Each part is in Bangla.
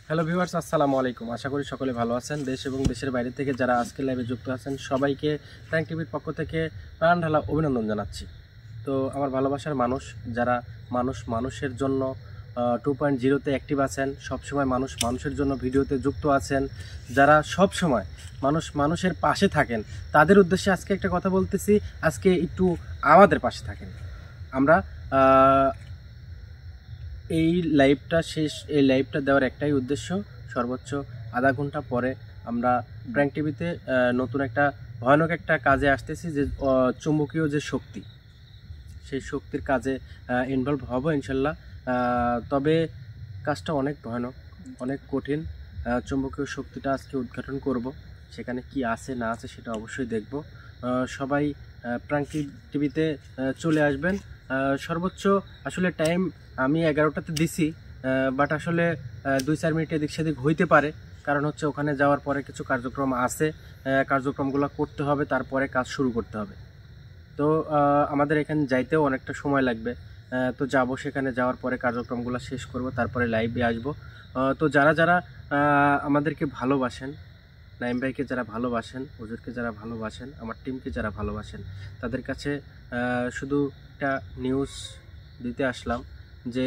হ্যালো ভিউয়ার্স, আসসালামু আলাইকুম। আশা করি সকলে ভালো আছেন। দেশ এবং দেশের বাইরে থেকে যারা আজকের লাইভে যুক্ত আছেন সবাইকে প্র্যাঙ্ক টিভির পক্ষ থেকে প্রাণ ঢালা অভিনন্দন জানাচ্ছি। তো আমার ভালোবাসার মানুষ যারা মানুষের জন্য 2.0-তে অ্যাক্টিভ আছেন, সবসময় মানুষের জন্য ভিডিওতে যুক্ত আছেন, যারা সবসময় মানুষের পাশে থাকেন, তাদের উদ্দেশ্যে আজকে একটা কথা বলতেছি। আজকে একটু আমাদের পাশে থাকেন। আমরা এই লাইভটা দেওয়ার একটাই উদ্দেশ্য, সর্বোচ্চ আধা ঘন্টা পরে আমরা প্র্যাঙ্ক টিভিতে নতুন একটা ভয়ানক একটা কাজে আসতেছি, যে চুম্বকীয় যে শক্তি, সেই শক্তির কাজে ইনভলভ হব ইনশাল্লাহ। তবে কাজটা অনেক ভয়ানক, অনেক কঠিন। চুম্বকীয় শক্তিটা আজকে উদ্ঘাটন করব, সেখানে কি আছে না আছে সেটা অবশ্যই দেখব। সবাই প্র্যাঙ্ক টিভিতে চলে আসবেন। সর্বোচ্চ আসলে টাইম আমি 11টাতে দিছি, বাট আসলে 2-4 মিনিট এদিক সেদিক হইতে পারে, কারণ হচ্ছে ওখানে যাওয়ার পরে কিছু কার্যক্রম আছে, কার্যক্রমগুলো করতে হবে, তারপরে কাজ শুরু করতে হবে। তো আমাদের এখানে যাইতেও অনেকটা সময় লাগবে। তো যাব, সেখানে যাওয়ার পরে কার্যক্রমগুলো শেষ করব, তারপরে লাইভে আসব। তো যারা আমাদেরকে ভালোবাসেন, নাইম ভাইকে যারা ভালোবাসেন, হুজুরকে যারা ভালোবাসেন, আমার টিমকে যারা ভালোবাসেন, তাদের কাছে শুধু একটা নিউজ দিতে আসলাম যে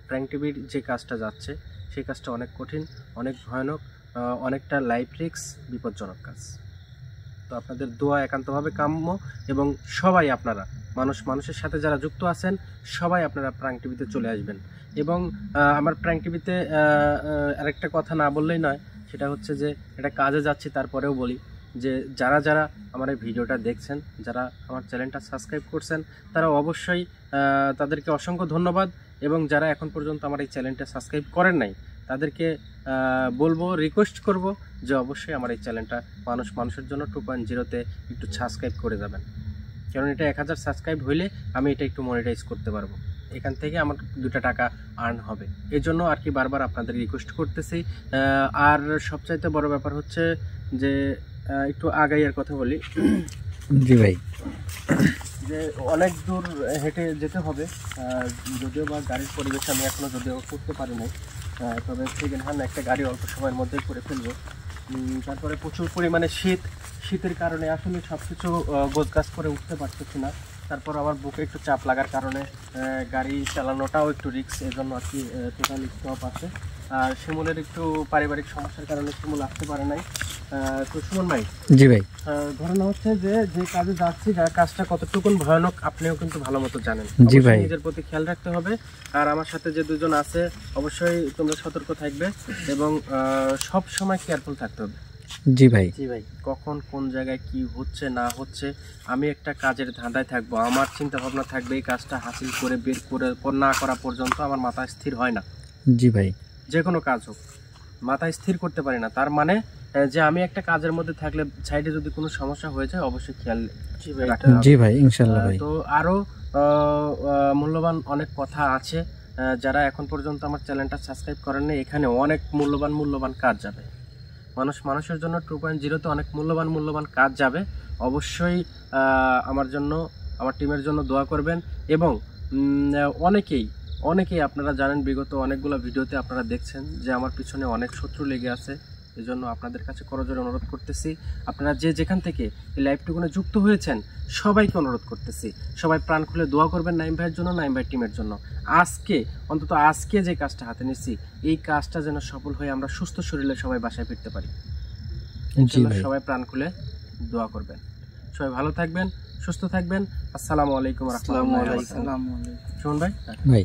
প্র্যাঙ্ক টিভির যে কাজটা যাচ্ছে সেই কাজটা অনেক কঠিন, অনেক ভয়ানক, অনেকটা লাইফ রিস্ক, বিপজ্জনক কাজ। তো আপনাদের দোয়া একান্তভাবে কাম্য, এবং সবাই আপনারা মানুষের সাথে যারা যুক্ত আছেন সবাই আপনারা প্র্যাঙ্ক টিভিতে চলে আসবেন। এবং আমার প্র্যাঙ্ক টিভিতে আরেকটা কথা না বললেই নয়, সেটা হচ্ছে যে এটা কাজে যাচ্ছি, তারপরেও বলি যে যারা আমার এই ভিডিওটা দেখছেন, যারা আমার চ্যানেলটা সাবস্ক্রাইব করছেন, তারা অবশ্যই তাদেরকে অসংখ্য ধন্যবাদ। এবং যারা এখন পর্যন্ত আমার এই চ্যানেলটা সাবস্ক্রাইব করেন নাই, তাদেরকে বলবো, রিকোয়েস্ট করব যে অবশ্যই আমার এই চ্যানেলটা মানুষের জন্য 2.0-তে একটু সাবস্ক্রাইব করে যাবেন, কারণ এটা 1000 সাবস্ক্রাইব হইলে আমি এটা একটু মনিটাইজ করতে পারবো, এখান থেকে আমার 2 টাকা আর্ন হবে। এই জন্য আর কি বারবার আপনাদের রিকোয়েস্ট করতেছি। আর সবচাইতে বড় ব্যাপার হচ্ছে যে একটু আগাইয়ের কথা বলি। জি ভাই, যে অনেক দূর হেঁটে যেতে হবে, যদিও বা গাড়ির পরিবেশ আমি এখনো যদিও করতে পারি নাই, তবে সেকেন্ড হ্যান্ড একটা গাড়ি অল্প সময়ের মধ্যেই করে ফেলবো। তারপরে প্রচুর পরিমাণে শীতের কারণে আসলে সব কিছু গোছগাছ করে উঠতে পারতেছি না। তারপর আমার বুকে একটু চাপ লাগার কারণে গাড়ি চালানোটাও একটু রিস্ক, এজন্য আর কি টোটাল স্টপ আছে। আর শিমুলের একটু পারিবারিক সমস্যার কারণে শিমুল আসতে পারে নাই। তো সুমন ভাই, জি ভাই, ঘটনা হচ্ছে যে কাজে যাচ্ছি, কাজটা কতটুকুন ভয়ানক আপনিও কিন্তু ভালো মতো জানেন। জি ভাই, নিজের প্রতি খেয়াল রাখতে হবে। আর আমার সাথে যে দুজন আছে অবশ্যই তোমরা সতর্ক থাকবে এবং সব সময় কেয়ারফুল থাকতে হবে। জি ভাই, জি ভাই, কখন কোন জায়গায় কি হচ্ছে না হচ্ছে, আমি একটা কাজের ধাঁধায় থাকবো, আমার চিন্তা ভাবনা থাকবে এই কাজটা হাসিল করে বের করে না করা পর্যন্ত আমার মাথা স্থির হয় না। জি ভাই, যে কোনো কাজ হোক মাথা স্থির করতে পারি না, তার মানে যে আমি একটা কাজের মধ্যে থাকলে সাইডে যদি কোনো সমস্যা হয়ে যায় অবশ্যই খেয়াল রাখতে হবে। জি ভাই, ইনশাআল্লাহ ভাই। তো আরো মূল্যবান অনেক কথা আছে। যারা এখন পর্যন্ত আমার চ্যানেলটা সাবস্ক্রাইব করেননি, এখানে অনেক মূল্যবান কাজ যাবে, মানুষের জন্য 2.0-তে অনেক মূল্যবান কাজ যাবে। অবশ্যই আমার জন্য, আমার টিমের জন্য দোয়া করবেন। এবং অনেকেই আপনারা জানেন, বিগত অনেকগুলো ভিডিওতে আপনারা দেখছেন যে আমার পিছনে অনেক শত্রু লেগে আছে। এই জন্য আপনাদের কাছে করজোড়ে অনুরোধ করতেছি, আপনারা যেখান থেকে এই লাইভটুকুনে যুক্ত হয়েছেন সবাইকে অনুরোধ করতেছি, সবাই প্রাণ খুলে দোয়া করবেন নাইম ভাইয়ের জন্য, নাইম ভাই টিমের জন্য। অন্তত আজকে যে কাজটা হাতে নিচ্ছি, এই কাজটা যেন সফল হয়ে আমরা সুস্থ শরীরে সবাই বাসায় ফিরতে পারি। সবাই প্রাণ খুলে দোয়া করবেন। সবাই ভালো থাকবেন, সুস্থ থাকবেন। আসসালামু আলাইকুম ওয়া রাহমাতুল্লাহি ওয়া বারাকাতুহু। সুমন ভাই।